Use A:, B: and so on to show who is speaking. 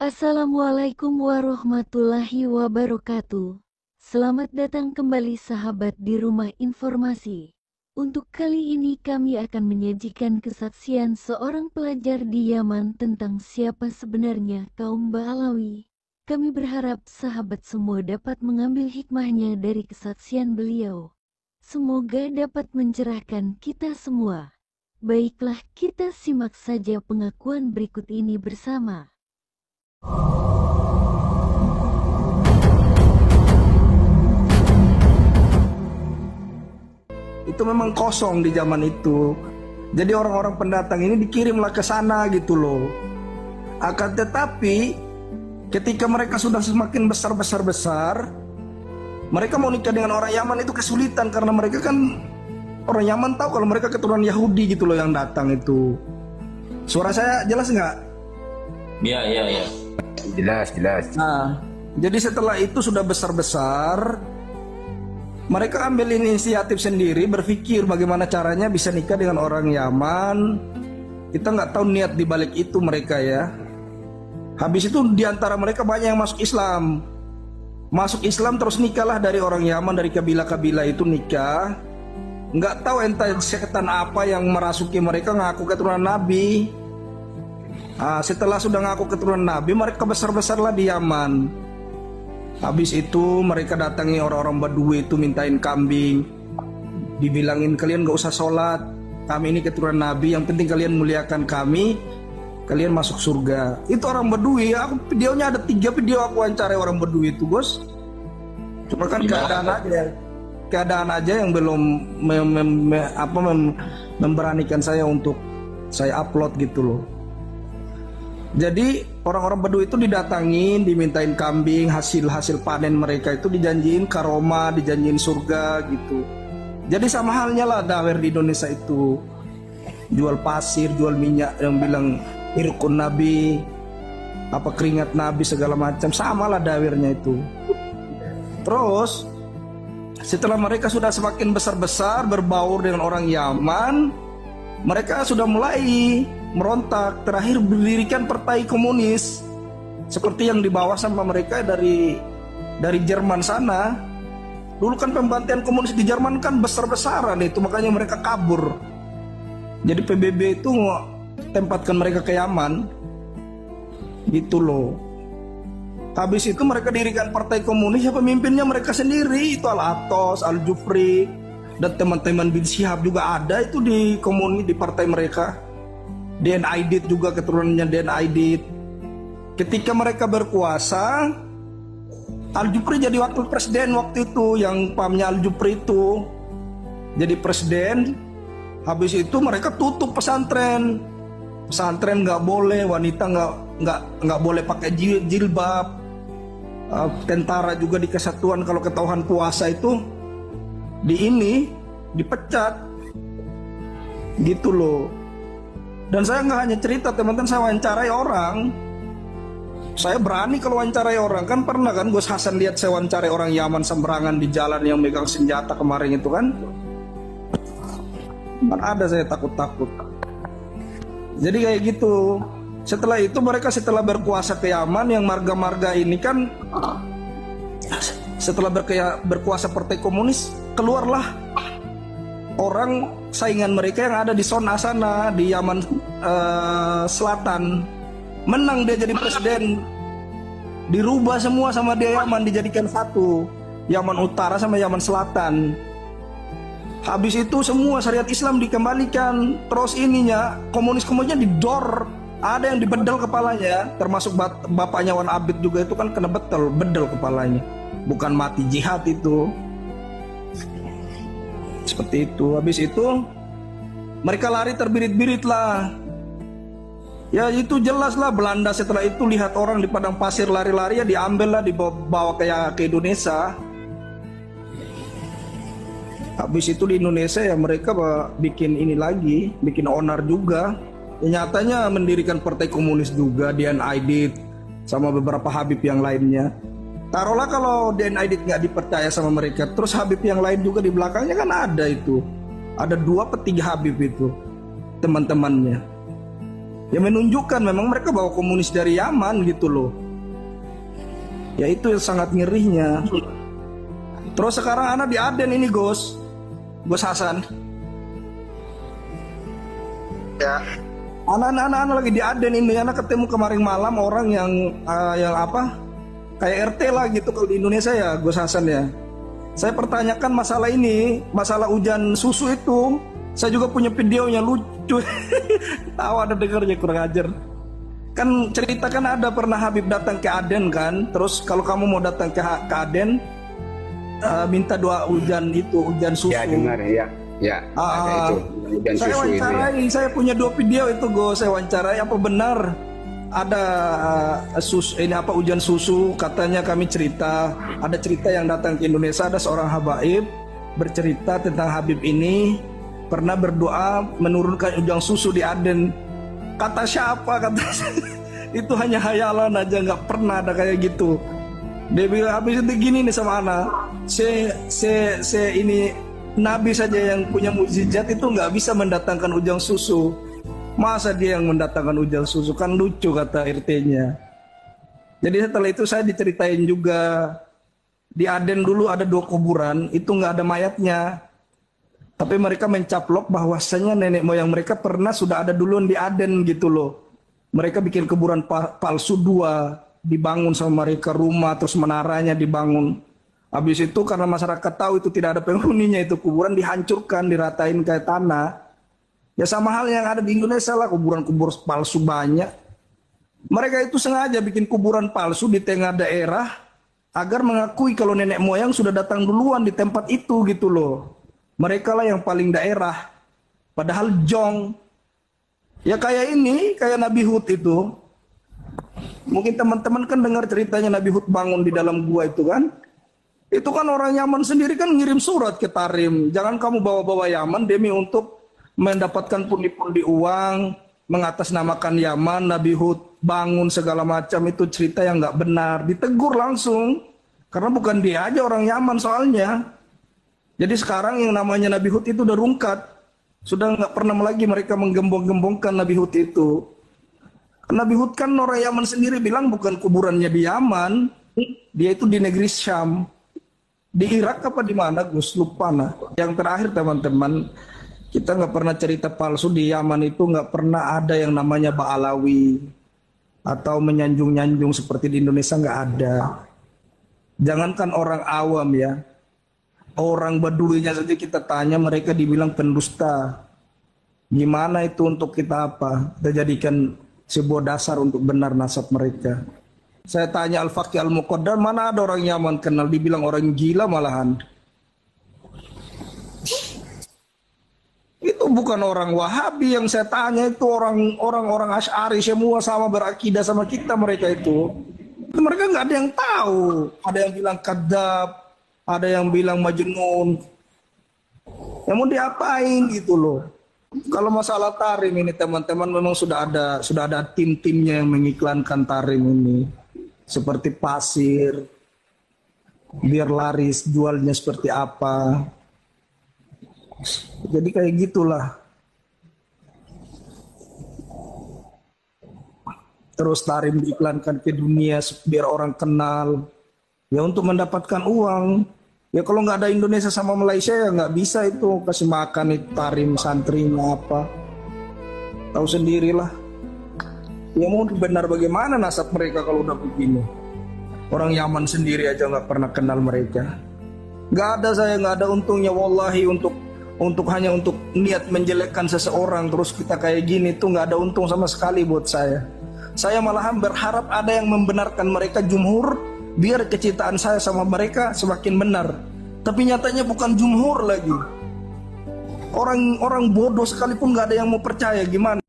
A: Assalamualaikum warahmatullahi wabarakatuh. Selamat datang kembali sahabat di Rumah Informasi. Untuk kali ini kami akan menyajikan kesaksian seorang pelajar di Yaman tentang siapa sebenarnya kaum Ba'alawi. Kami berharap sahabat semua dapat mengambil hikmahnya dari kesaksian beliau. Semoga dapat mencerahkan kita semua. Baiklah, kita simak saja pengakuan berikut ini bersama.
B: Itu memang kosong di zaman itu. Jadi orang-orang pendatang ini dikirimlah ke sana gitu loh. Akan tetapi ketika mereka sudah semakin besar, mereka mau nikah dengan orang Yaman itu kesulitan karena mereka kan orang Yaman tahu kalau mereka keturunan Yahudi gitu loh yang datang itu. Suara saya jelas nggak?
C: Iya.
D: Jelas.
B: Nah, jadi setelah itu sudah besar, mereka ambil inisiatif sendiri, berpikir bagaimana caranya bisa nikah dengan orang Yaman. Kita nggak tahu niat dibalik itu mereka ya. Habis itu diantara mereka banyak yang masuk Islam. Masuk Islam terus nikahlah dari orang Yaman, dari kabilah-kabilah itu nikah. Nggak tahu entah setan apa yang merasuki mereka ngaku keturunan Nabi. Setelah sudah ngaku keturunan Nabi, mereka besar-besarlah di Yaman. Habis itu mereka datangi orang-orang Badui itu mintain kambing. Dibilangin kalian gak usah sholat, kami ini keturunan Nabi, yang penting kalian muliakan kami, kalian masuk surga. Itu orang Badui, videonya ada 3 video aku wawancarai orang Badui itu bos. Cuma kan keadaan aja yang belum memberanikan saya untuk saya upload gitu loh. Jadi orang-orang Badui itu didatangin, dimintain kambing, hasil panen mereka itu dijanjiin karoma, dijanjiin surga gitu. Jadi sama halnya lah dawer di Indonesia itu. Jual pasir, jual minyak, yang bilang irkun Nabi, apa keringat Nabi segala macam, sama lah dawernya itu. Terus setelah mereka sudah semakin besar berbaur dengan orang Yaman, mereka sudah mulai merontak, terakhir berdirikan partai komunis seperti yang dibawa sama mereka dari Jerman sana. Dulu kan pembantian komunis di Jerman kan besar-besaran itu, makanya mereka kabur. Jadi PBB itu tempatkan mereka ke Yaman gitu loh. Habis itu mereka dirikan partai komunis, ya pemimpinnya mereka sendiri, itu Al-Atos, Al-Jufri, dan teman-teman bin Syihab juga ada itu di partai mereka. DN Aidit juga keturunannya DN Aidit. Ketika mereka berkuasa, Al-Jufri jadi wakil presiden waktu itu, yang pahamnya Al-Jufri itu jadi presiden. Habis itu mereka tutup pesantren nggak boleh, wanita nggak boleh pakai jilbab. Tentara juga di kesatuan kalau ketahuan puasa itu dipecat gitu loh. Dan saya nggak hanya cerita teman-teman, saya wawancarai orang. Saya berani kalau wawancarai orang, kan pernah kan Gus Hasan lihat saya wawancarai orang Yaman sembarangan di jalan yang megang senjata kemarin itu kan ada saya takut-takut. Jadi kayak gitu. Setelah itu mereka setelah berkuasa ke Yaman, yang marga-marga ini kan setelah berkuasa partai komunis, keluarlah orang saingan mereka yang ada di zona sana di Yaman Selatan. Menang dia jadi presiden, dirubah semua sama dia Yaman, dijadikan satu, Yaman Utara sama Yaman Selatan. Habis itu semua syariat Islam dikembalikan. Terus komunisnya didor, ada yang dibedel kepalanya, termasuk bapaknya Wan Abid juga itu kan kena bedel kepalanya, bukan mati jihad itu. Seperti itu. Habis itu mereka lari terbirit-birit lah. Ya itu jelas lah, Belanda setelah itu lihat orang di padang pasir lari-lari, ya diambil lah, dibawa ke Indonesia. Habis itu di Indonesia ya mereka bikin ini lagi, bikin onar juga. Ya, nyatanya mendirikan partai komunis juga, DN Aidit sama beberapa Habib yang lainnya. Taruhlah kalau DN Aidit nggak dipercaya sama mereka, terus Habib yang lain juga di belakangnya kan ada itu. Ada 2 atau 3 Habib itu, teman-temannya. Ya menunjukkan memang mereka bawa komunis dari Yaman gitu loh. Ya itu yang sangat ngerinya. Terus sekarang anak di Aden ini Gus Hasan.
D: Ya.
B: Anak-anak lagi di Aden ini, anak ketemu kemarin malam orang yang apa? Kayak RT lah gitu kalau di Indonesia ya, Gus Hasan ya. Saya pertanyakan masalah ini, masalah hujan susu itu. Saya juga punya videonya lucu. Tahu ada dengarnya kurang ajar. Kan ceritakan ada pernah Habib datang ke Aden kan. Terus kalau kamu mau datang ke Aden, minta doa hujan susu.
D: Ya dengar ya. Ya, ada itu. Hujan
B: Saya
D: susu
B: wawancarai,
D: itu ya.
B: saya punya 2 video itu Gus. Saya wawancarai apa benar ada hujan susu. Katanya kami cerita, ada cerita yang datang ke Indonesia, ada seorang habaib bercerita tentang Habib ini pernah berdoa menurunkan hujan susu di Aden. Kata siapa? Kata itu hanya hayalan aja, nggak pernah ada kayak gitu. Dia bilang habis itu gini nih sama anak, ini Nabi saja yang punya mukjizat itu nggak bisa mendatangkan hujan susu. Masa dia yang mendatangkan hujan susu? Kan lucu kata RT-nya. Jadi setelah itu saya diceritain juga di Aden dulu ada 2 kuburan itu nggak ada mayatnya. Tapi mereka mencaplok bahwasanya nenek moyang mereka pernah sudah ada duluan di Aden gitu loh. Mereka bikin kuburan palsu 2, dibangun sama mereka rumah, terus menaranya dibangun. Habis itu karena masyarakat tahu itu tidak ada penghuninya, itu kuburan dihancurkan, diratain kayak tanah. Ya sama hal yang ada di Indonesia lah, kuburan-kuburan palsu banyak. Mereka itu sengaja bikin kuburan palsu di tengah daerah agar mengakui kalau nenek moyang sudah datang duluan di tempat itu gitu loh. Mereka lah yang paling daerah. Padahal jong. Ya kayak ini, kayak Nabi Hud itu. Mungkin teman-teman kan dengar ceritanya Nabi Hud bangun di dalam gua itu kan. Itu kan orang Yaman sendiri kan ngirim surat ke Tarim. Jangan kamu bawa-bawa Yaman demi untuk mendapatkan pundi-pundi uang, mengatasnamakan Yaman, Nabi Hud bangun segala macam, itu cerita yang nggak benar. Ditegur langsung. Karena bukan dia aja orang Yaman soalnya. Jadi sekarang yang namanya Nabi Hud itu udah rungkat. Sudah nggak pernah lagi mereka menggembong-gembongkan Nabi Hud itu. Nabi Hud kan orang Yaman sendiri bilang bukan kuburannya di Yaman. Dia itu di negeri Syam. Di Irak apa di mana Gus? Lupa nah. Yang terakhir teman-teman, kita nggak pernah cerita palsu di Yaman itu, nggak pernah ada yang namanya Ba'alawi atau menyanjung-nyanjung seperti di Indonesia, nggak ada. Jangankan orang awam ya, orang Baduinya saja kita tanya mereka dibilang pendusta. Gimana itu untuk kita apa? Kita jadikan sebuah dasar untuk benar nasab mereka. Saya tanya Al-Faqih Al-Muqaddar, mana ada orang Yaman kenal, dibilang orang gila malahan. Itu bukan orang Wahabi yang saya tanya, itu orang Asy'ari semua sama berakidah sama kita mereka itu. Mereka nggak ada yang tahu. Ada yang bilang kadzab, ada yang bilang majnun. Yang mau diapain gitu loh. Kalau masalah Tarim ini teman-teman memang sudah ada tim-timnya yang mengiklankan Tarim ini. Seperti pasir, biar laris, jualnya seperti apa. Jadi kayak gitulah. Terus Tarim diiklankan ke dunia biar orang kenal. Ya untuk mendapatkan uang. Ya kalau nggak ada Indonesia sama Malaysia ya nggak bisa itu kasih makan itu Tarim santrinya apa. Tahu sendirilah. Ya mau benar bagaimana nasab mereka kalau udah begini. Orang Yaman sendiri aja nggak pernah kenal mereka. Nggak ada, saya nggak ada untungnya wallahi untuk hanya untuk niat menjelekkan seseorang terus kita kayak gini tuh nggak ada untung sama sekali buat saya. Saya malahan berharap ada yang membenarkan mereka jumhur biar kecintaan saya sama mereka semakin benar. Tapi nyatanya bukan jumhur lagi. Orang bodoh sekalipun nggak ada yang mau percaya, gimana?